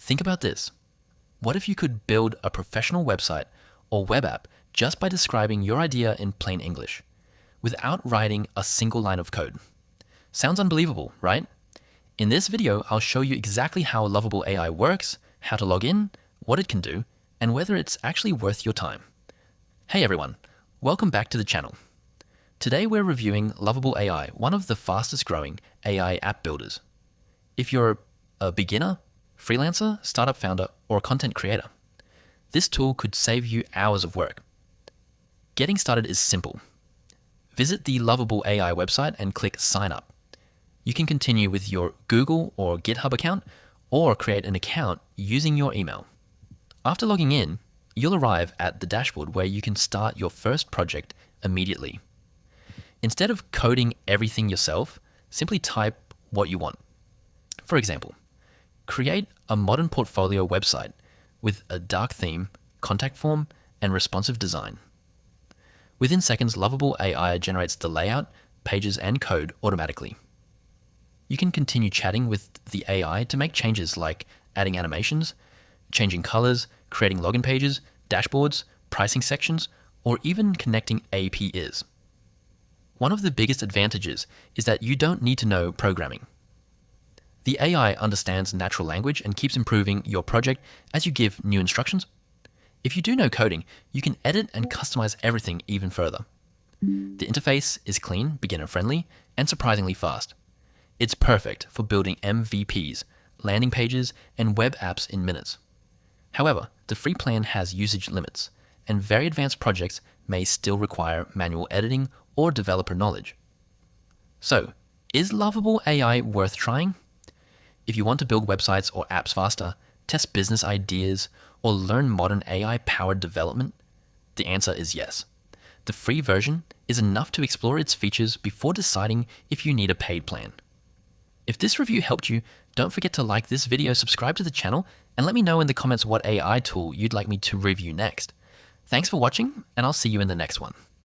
Think about this. What if you could build a professional website or web app just by describing your idea in plain English, without writing a single line of code? Sounds unbelievable, right? In this video, I'll show you exactly how Lovable AI works, how to log in, what it can do, and whether it's actually worth your time. Hey everyone, welcome back to the channel. Today we're reviewing Lovable AI, one of the fastest growing AI app builders. If you're a beginner, freelancer, startup founder, or content creator, this tool could save you hours of work. Getting started is simple. Visit the Lovable AI website and click Sign Up. You can continue with your Google or GitHub account, or create an account using your email. After logging in, you'll arrive at the dashboard where you can start your first project immediately. Instead of coding everything yourself, simply type what you want. For example, create a modern portfolio website with a dark theme, contact form, and responsive design. Within seconds, Lovable AI generates the layout, pages, and code automatically. You can continue chatting with the AI to make changes like adding animations, changing colors, creating login pages, dashboards, pricing sections, or even connecting APIs. One of the biggest advantages is that you don't need to know programming. The AI understands natural language and keeps improving your project as you give new instructions. If you do know coding, you can edit and customize everything even further. The interface is clean, beginner-friendly, and surprisingly fast. It's perfect for building MVPs, landing pages, and web apps in minutes. However, the free plan has usage limits, and very advanced projects may still require manual editing or developer knowledge. So, is Lovable AI worth trying? If you want to build websites or apps faster, test business ideas, or learn modern AI-powered development, the answer is yes. The free version is enough to explore its features before deciding if you need a paid plan. If this review helped you, don't forget to like this video, subscribe to the channel, and let me know in the comments what AI tool you'd like me to review next. Thanks for watching, and I'll see you in the next one.